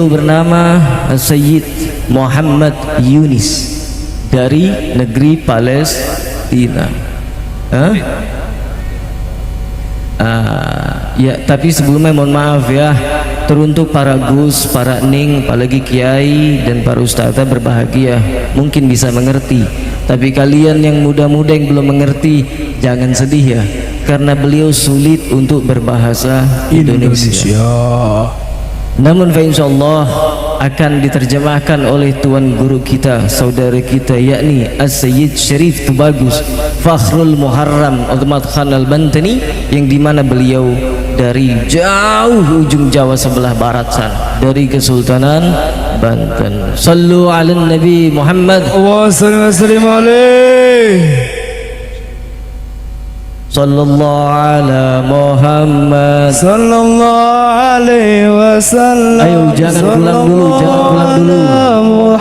bernama Sayyid Muhammad Yunis dari negeri Palestina. Ya, tapi sebelumnya mohon maaf ya, teruntuk para gus, para ning, apalagi kiai dan para ustadzah berbahagia, mungkin bisa mengerti. Tapi kalian yang muda-muda yang belum mengerti, jangan sedih ya, karena beliau sulit untuk berbahasa Indonesia. Namun insyaallah akan diterjemahkan oleh tuan guru kita, saudara kita, yakni As-Sayyid Syarif Tubagus Fakhrul Muharram Azmat Khan Al-Bantani, yang dimana beliau dari jauh ujung Jawa sebelah barat sana, dari Kesultanan Banten. Sallu ala Nabi Muhammad wa sallim alaihi. Sallallahu ala Muhammad sallallahu alaihi wasallam. Ayo jangan pulang dulu, jangan pulang dulu.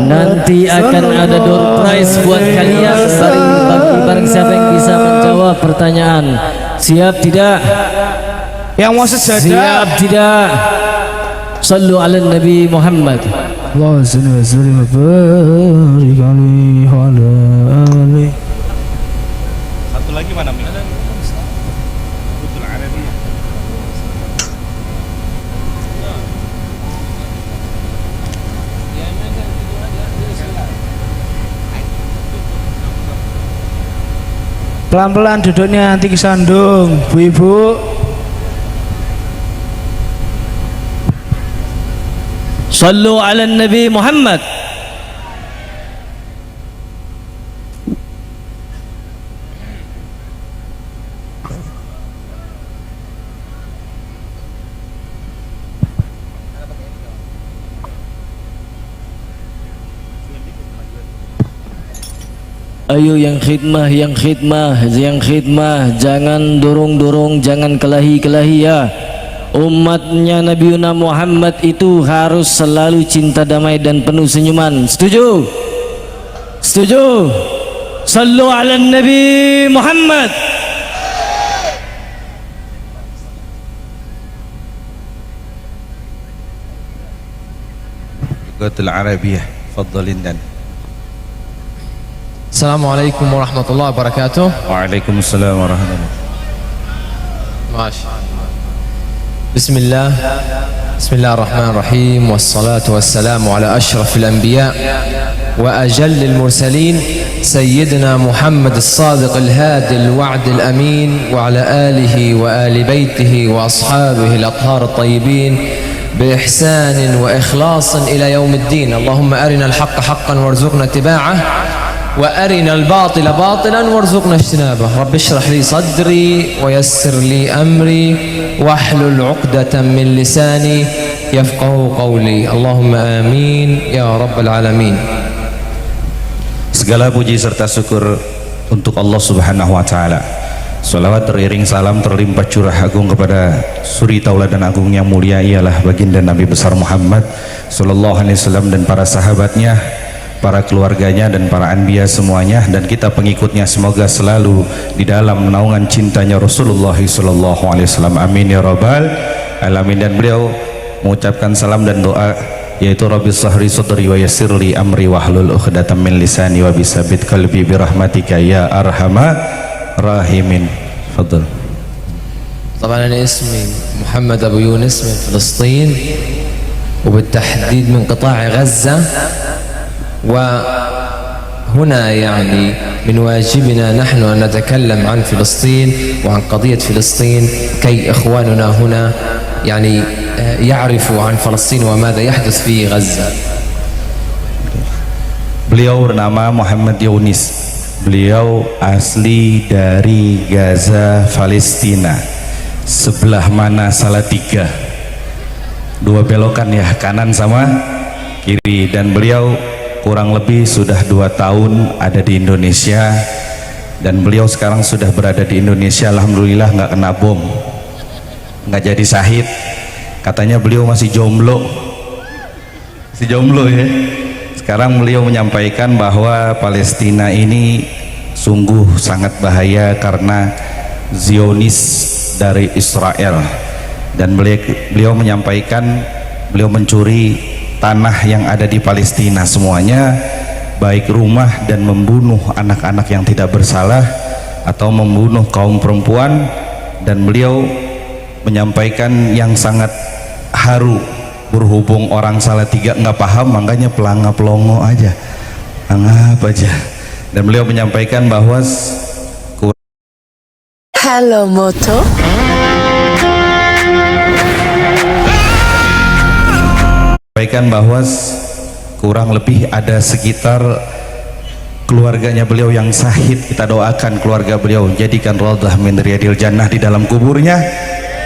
Nanti akan ada door prize buat kalian bareng siapa yang bisa menjawab pertanyaan. Siap tidak? Yang mau sejadah? Siap tidak? Sallu ala Nabi Muhammad. Allahumma shalli wa sallim wa barik alaihi wa ala alihi. Satu lagi mana Mi? Betul Arabiyah. Pelan-pelan duduknya, nanti kesandung, bu-ibu. Sallu ala Nabi Muhammad. Ayo yang khidmah, yang khidmah, yang khidmah, jangan dorong-dorong, jangan kelahi-kelahi ya. Umatnya Nabi Muhammad itu harus selalu cinta damai dan penuh senyuman. Setuju? Setuju? Sallu ala Nabi Muhammad. Betul Arabiyah. Fadhalin dan. Assalamualaikum warahmatullahi wabarakatuh. Waalaikumsalam warahmatullahi. Masya Allah. Bismillah. Bismillahirrahmanirrahim. Wassalatu wassalamu ala ashrafil anbiya wa ajallil mursalin sayyidina Muhammad as-sadiq al-hadi al-wa'd al-amin wa ala alihi wa ali baitihi wa ashabihi al-athhar at-tayyibin بإحسان وإخلاص إلى يوم الدين. اللهم أرنا الحق حقا وارزقنا اتباعه وأرنا الباطل باطلا وارزقنا اجتنابه. رب اشرح لي صدري ويسر لي أمري واحلل عقدة من لساني يفقه قولي. اللهم آمين يا رب العالمين. Segala puji serta syukur untuk Allah Subhanahu wa taala. Salawat teriring salam terlimpah curah agung kepada suri tauladan agung yang mulia, ialah baginda Nabi besar Muhammad sallallahu alaihi wasallam dan para sahabatnya, para keluarganya dan para anbiya semuanya, dan kita pengikutnya semoga selalu di dalam naungan cintanya Rasulullah sallallahu alaihi wasallam. Amin ya rabbal alamin. Dan beliau mengucapkan salam dan doa, yaitu Rabbi sahri sadri wa yassirli amri wahlul 'uqdatam min lisani wa bisabit qalbi birahmatika ya arhamar راهمين. تفضل. طبعا أنا اسمي محمد أبو يونس من فلسطين، وبالتحديد من قطاع غزة، وهنا يعني من واجبنا نحن أن نتكلم عن فلسطين وعن قضية فلسطين كي إخواننا هنا يعني يعرفوا عن فلسطين وماذا يحدث في غزة. Beliau bernama Muhammad Yunis. Beliau asli dari Gaza, Palestina, sebelah mana Salatiga, dua belokan ya, kanan sama kiri. Dan beliau kurang lebih sudah 2 tahun ada di Indonesia, dan beliau sekarang sudah berada di Indonesia, alhamdulillah nggak kena bom, nggak jadi syahid. Katanya beliau masih jomblo ya. Sekarang beliau menyampaikan bahwa Palestina ini sungguh sangat bahaya karena Zionis dari Israel, dan beliau menyampaikan beliau mencuri tanah yang ada di Palestina semuanya, baik rumah, dan membunuh anak-anak yang tidak bersalah atau membunuh kaum perempuan. Dan beliau menyampaikan yang sangat haru, berhubung orang Salatiga nggak paham, makanya pelanga pelongo aja, anggap aja. Dan beliau menyampaikan bahwa Hello Moto. kurang lebih ada sekitar keluarganya beliau yang syahid. Kita doakan keluarga beliau, jadikan radhah min riyadil jannah di dalam kuburnya.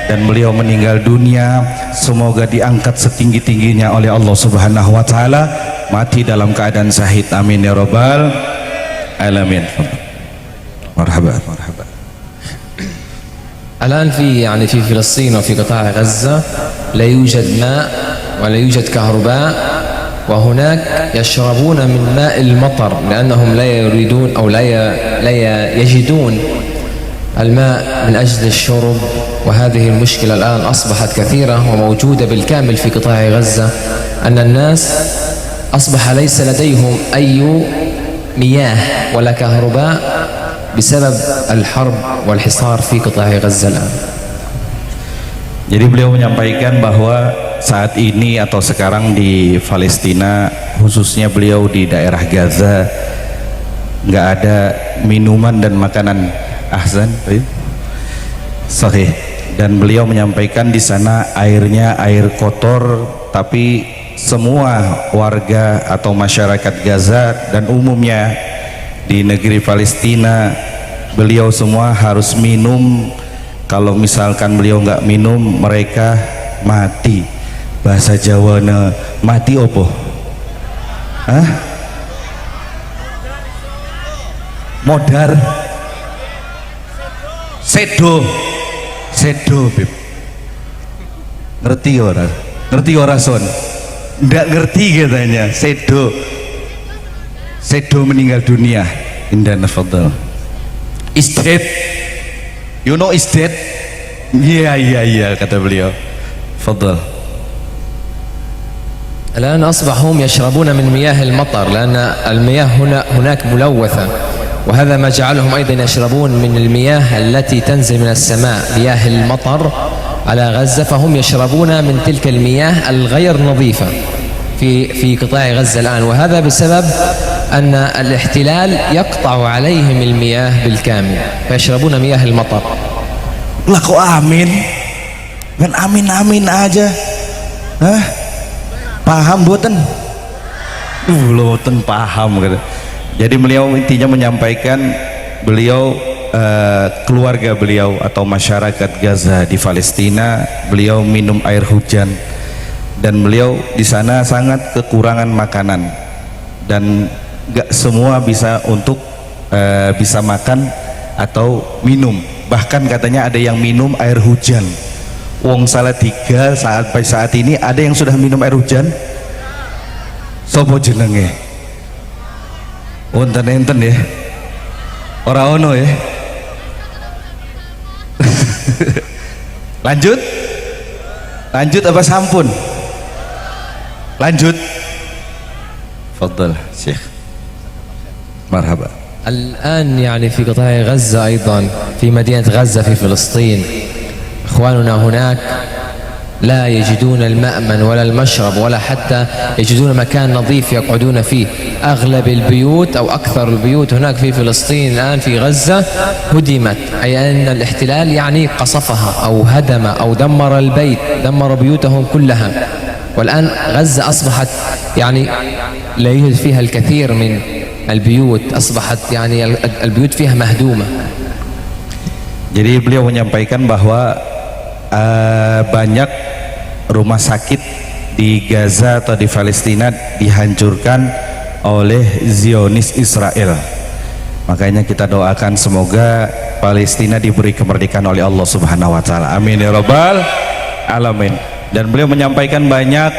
Dan beliau meninggal dunia, semoga diangkat setinggi-tingginya oleh Allah Subhanahu wa taala, mati dalam keadaan syahid, amin ya rabbal alamin. Marhaba marhaba. الآن في فلسطين وفي قطاع غزة لا يوجد ماء ولا يوجد كهرباء، وهناك يشربون من ماء المطر لأنهم لا يريدون أو لا يجدون الماء من أجل الشرب. وهذه المشكلة الآن أصبحت كثيرة وموجودة بالكامل في قطاع غزة، أن الناس أصبح ليس لديهم أي مياه ولا كهرباء بسبب الحرب والحصار في قطاع غزة الآن. Jadi beliau menyampaikan bahwa saat ini atau sekarang di Palestina, khususnya beliau di daerah Gaza, nggak ada minuman dan makanan. Ahsan, sahih. Dan beliau menyampaikan di sana airnya air kotor, tapi semua warga atau masyarakat Gaza dan umumnya di negeri Palestina, beliau semua harus minum. Kalau misalkan beliau nggak minum, mereka mati. Bahasa Jawana mati opo? Hah? Modar, sedo, Bib. Ngerti orang? Ngerti orang son? Nggak ngerti katanya. Sedo meninggal dunia. Indah nafadhal. Is dead. You know is dead? Iya kata beliau. Fadhal. الآن أصبح هم يشربون من مياه المطر لأن المياه هناك ملوثة، وهذا ما جعلهم أيضا يشربون من المياه التي تنزل من السماء، مياه المطر على غزة، فهم يشربون من تلك المياه الغير نظيفة في قطاع غزة الآن. وهذا بسبب أن الاحتلال يقطع عليهم المياه بالكامل فيشربون مياه المطر. Lah kok amin? Kan amin aja. Hah? Paham boten? Boten paham gitu. Jadi beliau intinya menyampaikan beliau keluarga beliau atau masyarakat Gaza di Palestina, beliau minum air hujan dan beliau di sana sangat kekurangan makanan dan gak semua bisa untuk bisa makan atau minum. Bahkan katanya ada yang minum air hujan. Wong Salatiga saat ini ada yang sudah minum air hujan. Sopo jenenge? Enten ya. Ora ono ya. Lanjut apa sampun? Lanjut. Fadhal Syekh. Marhaba. الآن في قطاع غزة أيضا في مدينة غزة في فلسطين، إخواننا هناك لا يجدون المأمن ولا المشرب ولا حتى يجدون مكان نظيف يقعدون فيه. أغلب البيوت أو أكثر البيوت هناك في فلسطين الآن في غزة هدمت، أي أن الاحتلال قصفها أو هدم أو دمر البيت، دمر بيوتهم كلها. والآن غزة أصبحت لا يوجد فيها الكثير من البيوت، أصبحت البيوت فيها مهدومة. Jadi beliau menyampaikan bahwa banyak rumah sakit di Gaza atau di Palestina dihancurkan oleh Zionis Israel. Makanya kita doakan semoga Palestina diberi kemerdekaan oleh Allah Subhanahu wa taala. Amin ya rabbal alamin. Dan beliau menyampaikan banyak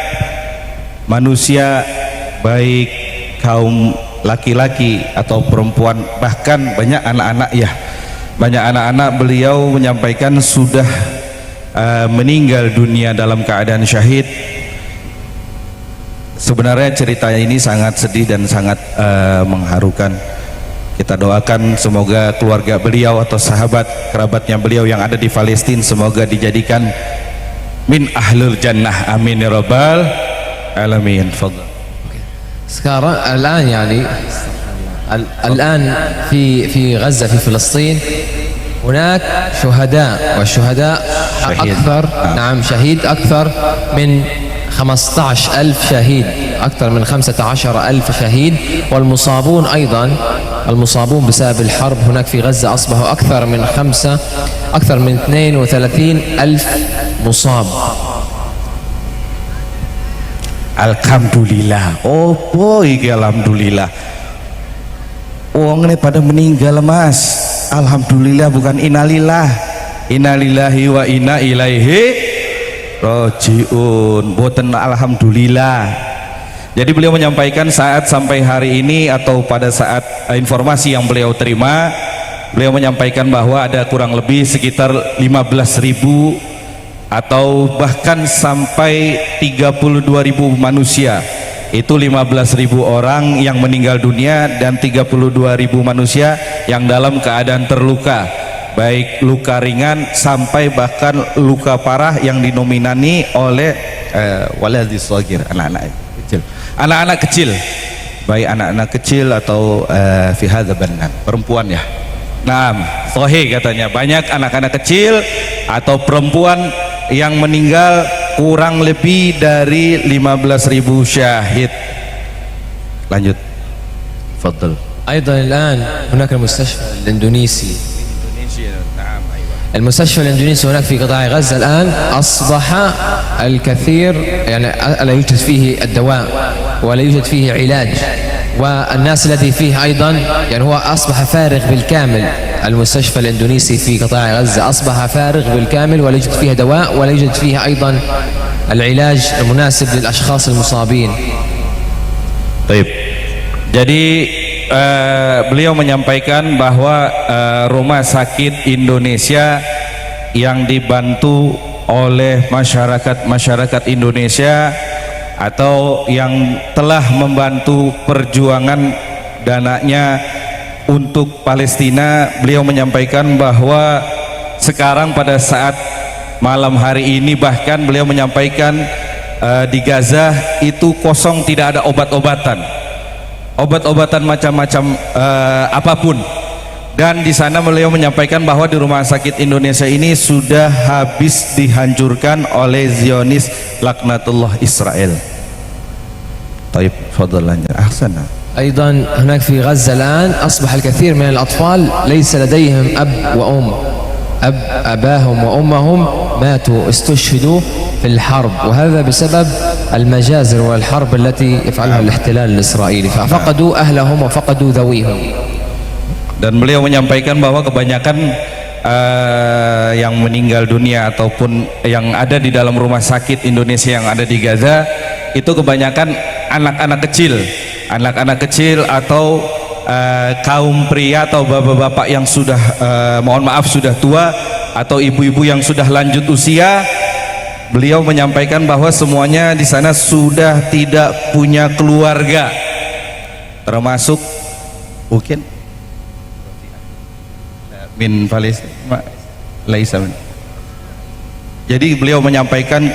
manusia baik kaum laki-laki atau perempuan, bahkan banyak anak-anak ya. Banyak anak-anak beliau menyampaikan sudah meninggal dunia dalam keadaan syahid Sebenarnya cerita ini sangat sedih dan sangat mengharukan. Kita doakan semoga keluarga beliau atau sahabat kerabatnya beliau yang ada di Palestina semoga dijadikan min ahlul jannah, amin ya rabbal alamin. Fadhal. sekarang الآن يعني الآن في غزة في فلسطين هناك شهداء، والشهداء أكثر نعم شهيد أكثر من 15,000 شهيد، أكثر من 15,000 شهيد، والمصابون أيضا المصابون بسبب الحرب هناك في غزة أصبحوا أكثر من 32,000 مصاب. Alhamdulillah. Oh boy, alhamdulillah. Wong ini pada meninggal mas. Alhamdulillah bukan innalillah. Innalillahi wa inna ilaihi rajiun. Boten alhamdulillah. Jadi beliau menyampaikan saat sampai hari ini atau pada saat informasi yang beliau terima, beliau menyampaikan bahwa ada kurang lebih sekitar 15.000 atau bahkan sampai 32.000 manusia. Itu 15.000 orang yang meninggal dunia dan 32.000 manusia yang dalam keadaan terluka, baik luka ringan sampai bahkan luka parah yang dinominani oleh waladhis shagir, anak-anak kecil, baik anak-anak kecil atau fi hadza bannan, perempuan ya. Nah, sahih katanya banyak anak-anak kecil atau perempuan yang meninggal kurang lebih dari 15.000 syahid. Lanjut. Fadl. أيضا الآن هناك المستشفى الإندونيسي. المستشفى الإندونيسي هناك في قطاع غزة الآن أصبح الكثير يعني لا يوجد فيه الدواء ولا يوجد فيه علاج، والناس الذي فيه أيضا يعني هو أصبح فارغ بالكامل. المستشفى الإندونيسي في قطاع غزة أصبح فارغ بالكامل ولا يوجد فيها دواء ولا يوجد فيها أيضا العلاج المناسب للأشخاص المصابين. Baik. Jadi beliau menyampaikan bahwa rumah sakit Indonesia yang dibantu oleh masyarakat Indonesia atau yang telah membantu perjuangan dananya untuk Palestina, beliau menyampaikan bahwa sekarang pada saat malam hari ini bahkan beliau menyampaikan di Gaza itu kosong, tidak ada obat-obatan macam-macam apapun. Dan di sana beliau menyampaikan bahwa di rumah sakit Indonesia ini sudah habis dihancurkan oleh Zionis laknatullah Israel. Taib, fadlan, ahsana. أيضا هناك في غزة الآن أصبح الكثير من الأطفال ليس لديهم أب وأم، أباهم وأمهم ماتوا استشهدوا في الحرب، وهذا بسبب المجازر والحرب التي يفعلها الاحتلال الإسرائيلي، ففقدوا أهلهم وفقدوا ذويهم. Dan beliau menyampaikan bahwa kebanyakan yang meninggal dunia ataupun yang ada di dalam rumah sakit Indonesia yang ada di Gaza itu kebanyakan anak-anak kecil atau kaum pria atau bapak-bapak yang sudah mohon maaf sudah tua atau ibu-ibu yang sudah lanjut usia. Beliau menyampaikan bahwa semuanya di sana sudah tidak punya keluarga, termasuk mungkin min Palestina. Jadi beliau menyampaikan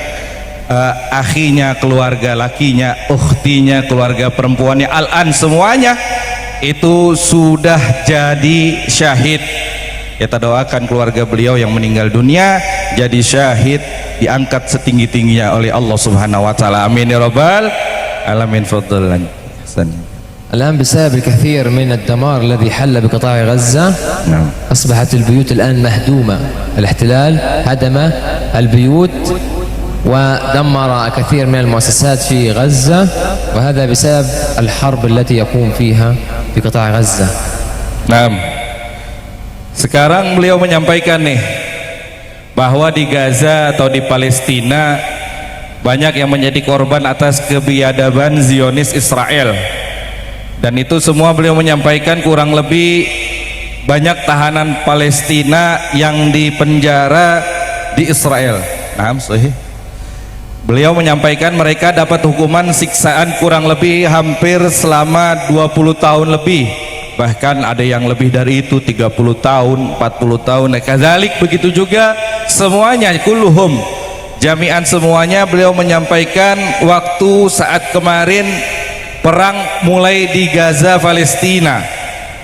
akhinya, keluarga lakinya, ukhtinya, keluarga perempuannya, al-an semuanya itu sudah jadi syahid. Kita doakan keluarga beliau yang meninggal dunia jadi syahid, diangkat setinggi-tingginya oleh Allah Subhanahu wa taala. Amin ya rabbal alamin. Fadlan. الآن بسبب الكثير من الدمار الذي حل بقطاع غزة أصبحت البيوت الآن مهدومة. الاحتلال هدم البيوت ودمر كثير من المؤسسات في غزة، وهذا بسبب الحرب التي يقوم فيها في قطاع غزة. Nah, sekarang beliau menyampaikan nih bahwa di Gaza atau di Palestina banyak yang menjadi korban atas kebiadaban Zionis Israel, dan itu semua beliau menyampaikan kurang lebih banyak tahanan Palestina yang dipenjara di Israel. Nah, sahih. Beliau menyampaikan mereka dapat hukuman siksaan kurang lebih hampir selama 20 tahun lebih, bahkan ada yang lebih dari itu, 30 tahun, 40 tahun. Kadzalik begitu juga semuanya, kulluhum jami'an, semuanya. Beliau menyampaikan waktu saat kemarin perang mulai di Gaza Palestina,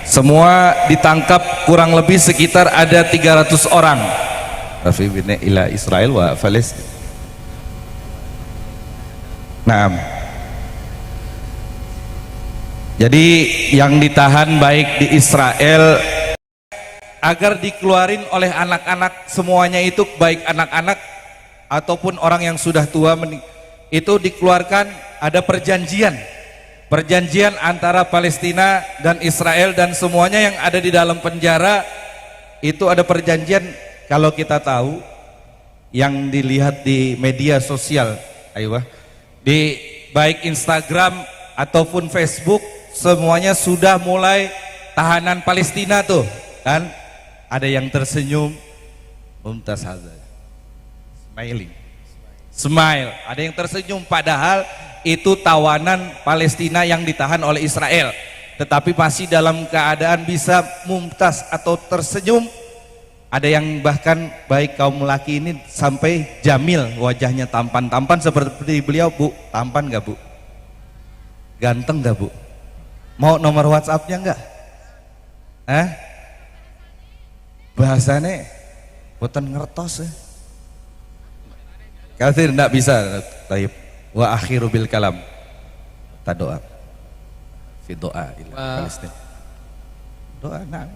semua ditangkap kurang lebih sekitar ada 300 orang. Rafi bin ila Israel wa Palestina. Nah, jadi yang ditahan baik di Israel agar dikeluarin oleh anak-anak, semuanya itu baik anak-anak ataupun orang yang sudah tua, itu dikeluarkan. Ada perjanjian antara Palestina dan Israel, dan semuanya yang ada di dalam penjara itu ada perjanjian. Kalau kita tahu yang dilihat di media sosial, di baik Instagram ataupun Facebook, semuanya sudah mulai tahanan Palestina tuh kan, ada yang tersenyum, mumtaz hadza, smiling, smile, ada yang tersenyum, padahal itu tawanan Palestina yang ditahan oleh Israel, tetapi masih dalam keadaan bisa mumtaz atau tersenyum. Ada yang bahkan baik kaum laki ini sampai jamil, wajahnya tampan seperti beliau. Bu, tampan gak bu? Ganteng gak bu? Mau nomor WhatsAppnya enggak? Bahasanya boten ngertos ya. Kathir enggak bisa. Taib. Wa akhiru bil kalam. Ta doa. Fi doa ila Palestina. Doa nah.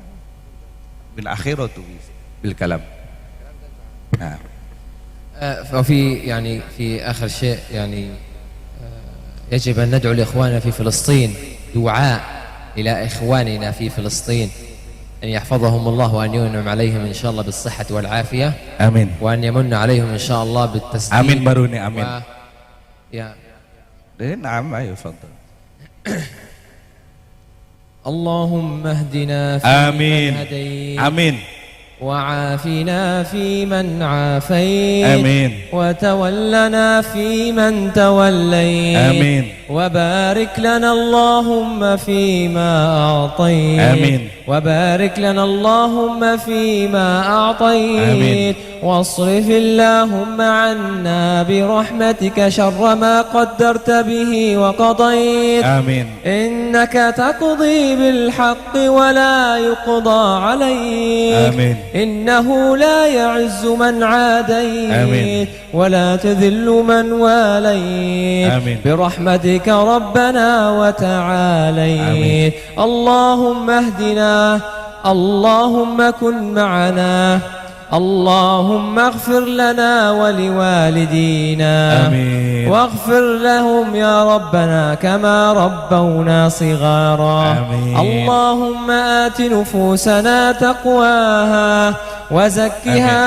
Bin akhiratu bil kalam. Nah. وفي يعني في آخر شيء يعني يجب أن ندعو لإخواننا في فلسطين دعاء إلى إخواننا في فلسطين أن يحفظهم الله وأن ينعم عليهم إن شاء الله بالصحة والعافية. آمين. وأن يمن عليهم إن شاء الله بالتسديد. آمين بروني آمين. يا. نعم أيوة تفضل. اللهم اهدنا آمين. آمين. وعافنا فيمن عافيت. آمين. وتولنا فيمن توليت. آمين. وبارك لنا اللهم فيما أعطيت. آمين. وبارك لنا اللهم فيما أعطيت. آمين. واصرف اللهم عنا برحمتك شر ما قدرت به وقضيت. آمين. إنك تقضي بالحق ولا يقضى عليك. آمين. إنه لا يعز من عاديت. آمين. ولا تذل من واليت. آمين. برحمتك ربنا وتعاليت. آمين. اللهم اهدنا، اللهم كن معنا، اللهم اغفر لنا ولوالدينا. آمين. واغفر لهم يا ربنا كما ربونا صغارا. آمين. اللهم آت نفوسنا تقواها وزكها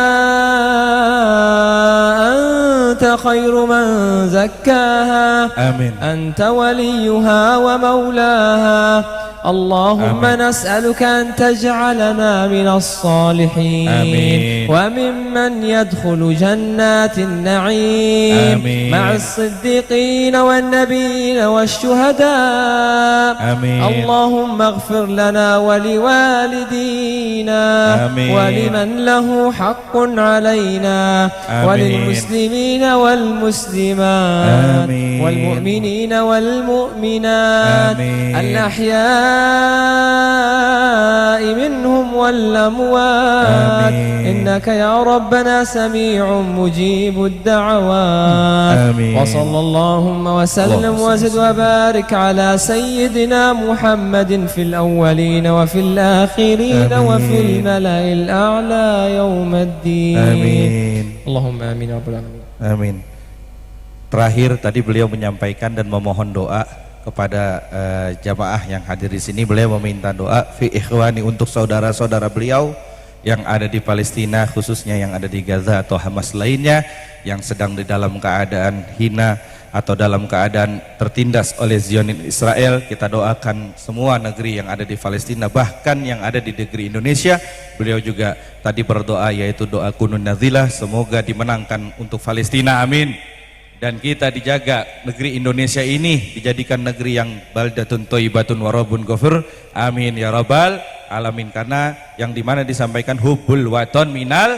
أنت خير من زكاها. آمين. أنت وليها ومولاها. اللهم آمين. نسألك أن تجعلنا من الصالحين. آمين. وممن يدخل جنات النعيم. آمين. مع الصديقين والنبيين والشهداء. آمين. اللهم اغفر لنا ولوالدينا. آمين. ولمن له حق علينا. آمين. وللمسلمين والمسلمات. آمين. والمؤمنين والمؤمنات. آمين. الأحياء منهم والأموات. آمين. إنك يا ربنا سميع مجيب الدعوات. آمين. وصلى اللهم وسلم وزد وبارك على سيدنا محمد في الأولين وفي الآخرين. آمين. وفي الملأ الأعلى يوم الدين. آمين. اللهم آمين يا رب العالمين. Amin. Terakhir tadi beliau menyampaikan dan memohon doa kepada jamaah yang hadir di sini. Beliau meminta doa fi ikhwani untuk saudara-saudara beliau yang ada di Palestina, khususnya yang ada di Gaza atau Hamas lainnya yang sedang di dalam keadaan hina atau dalam keadaan tertindas oleh Zionis Israel. Kita doakan semua negeri yang ada di Palestina, bahkan yang ada di negeri Indonesia. Beliau juga tadi berdoa, yaitu doa kunun nazilah, semoga dimenangkan untuk Palestina, amin. dan kita dijaga negeri Indonesia ini dijadikan negeri yang baldatun thayyibatun wa rabbun ghafur. Amin ya rabbal alamin. Karena yang dimana disampaikan hubbul waton minal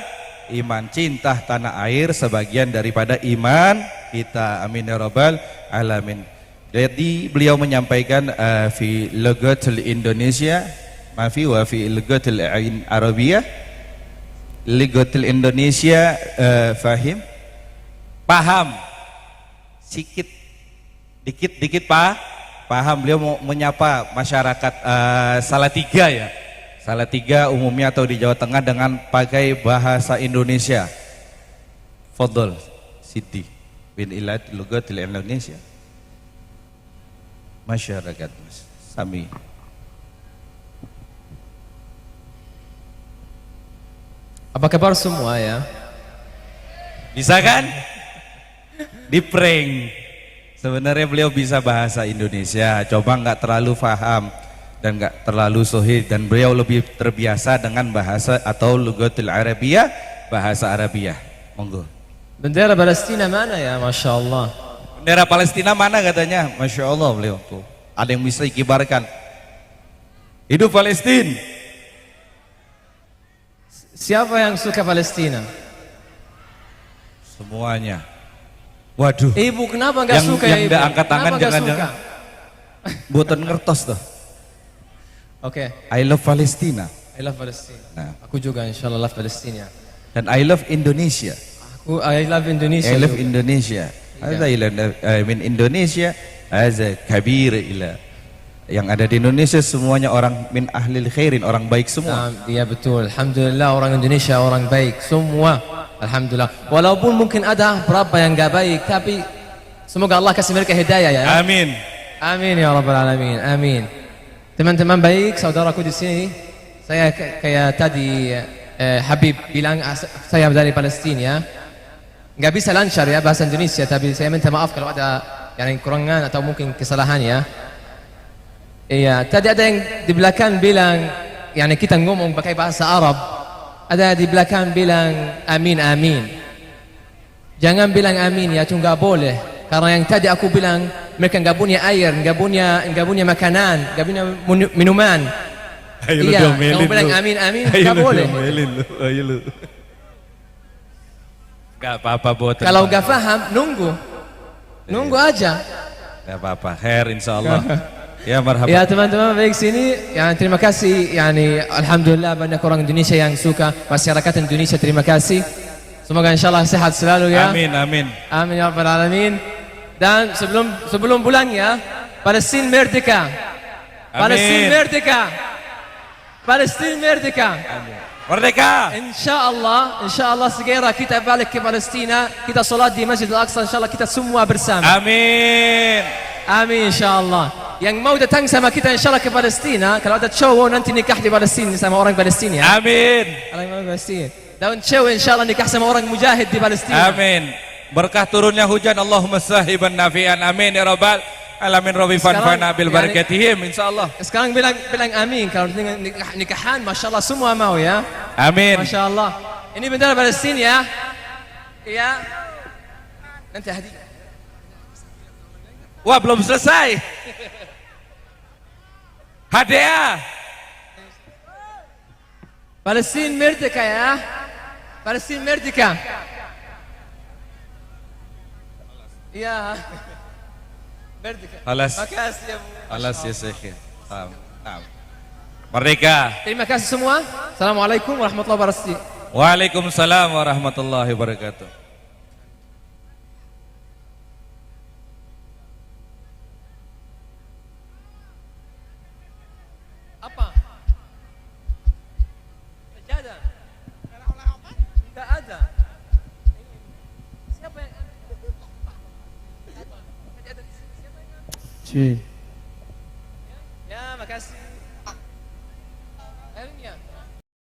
iman, cinta tanah air sebagian daripada iman kita. Amin ya rabbal alamin. Jadi beliau menyampaikan fi lughatil Indonesia mafi wa fi lughatil Arabiyah, lughatil Indonesia fahim, paham sikit dikit paham. Beliau mau menyapa masyarakat Salatiga ya, Salatiga umumnya atau di Jawa Tengah dengan pakai bahasa Indonesia. Fadhol Siti bin Ilad Lughatil Indonesia. Masyarakat Sami. Apa kabar semua ya? Bisa kan? Di prank. Sebenarnya beliau bisa bahasa Indonesia, coba nggak terlalu paham dan nggak terlalu sohih, dan beliau lebih terbiasa dengan bahasa atau lughatul Arabiyah, bahasa Arabiyah. Monggo. Bendera Palestina mana ya? Masya Allah. Bendera Palestina mana katanya? Masya Allah beliau tuh. Ada yang bisa dikibarkan. Hidup Palestina. Siapa yang suka Palestina? Semuanya. Waduh. Ibu kenapa nggak suka ya yang ibu? nggak angkat tangan Kenapa nggak jangan-jangan. Buatan ngertos tuh. Oke. I love Palestina. I love Palestina. Nah. Aku juga insyaAllah love Palestina. Dan I love Indonesia. I love Indonesia. I love juga. Indonesia. Ada min Indonesia azza kabir ila. Yang ada di Indonesia semuanya orang min ahlil khairin, orang baik semua. Iya betul. Alhamdulillah orang Indonesia orang baik semua. Alhamdulillah. Walaupun mungkin ada berapa yang enggak baik, tapi semoga Allah kasih mereka hidayah ya. Amin. Amin ya rabbal alamin. Amin. Teman-teman baik, saudaraku di sini, saya kayak tadi Habib bilang saya dari Palestina ya. Enggak bisa lancar ya bahasa Indonesia, tapi saya minta maaf kalau ada yang kurangan atau mungkin kesalahan ya. Iya, tadi ada yang di belakang bilang, yani kita ngomong pakai bahasa Arab, ada di belakang bilang amin amin. Jangan bilang amin ya, itu nggak boleh. Karena yang tadi aku bilang mereka nggak punya air, nggak punya makanan, nggak punya minuman. Iya, kamu bilang amin amin nggak boleh. Ayo lu. Gak apa-apa buat. Kalau nggak paham nunggu aja. Gak apa-apa, khair insyaallah. Ya marhaban. Ya teman-teman baik sini, ya terima kasih. Yani alhamdulillah banyak orang Indonesia yang suka, masyarakat Indonesia terima kasih. Semoga insyaallah sehat selalu ya. Amin amin. Amin ya rabbal alamin. Dan sebelum pulang ya, Palestina merdeka. Palestina merdeka. Palestina merdeka. Merdeka. Insyaallah segera kita balik ke Palestina, kita salat di Masjid Al-Aqsa insyaallah kita semua bersama. Amin. Amin insyaallah. Yang mau datang sama kita insyaallah ke Palestina, kalau ada cowok nanti nikah di Palestina sama orang Palestina ya. Amin. Orang Palestina. Dan cowok insyaallah nikah sama orang mujahid di Palestina. Amin. Berkah turunnya hujan Allahumma sahiban nafian. Amin ya rabbal alamin. Rabbi fanfa'na bil barakatihim insyaallah. Sekarang bilang amin kalau nikahan masyaallah semua mau ya. Amin. Masyaallah. Ini bendera Palestina ya. Iya. Nanti hadiah. Wah belum selesai. Hadiah. Palestina merdeka ya. Palestina merdeka. Iya. Merdeka. Alas. Makasih ya Bu. Alas ya Syekh. Merdeka. Terima kasih semua. Assalamualaikum warahmatullahi wabarakatuh. Waalaikumsalam warahmatullahi wabarakatuh. Apa? Sajadah. Tidak ada. Siapa yang? Cuy.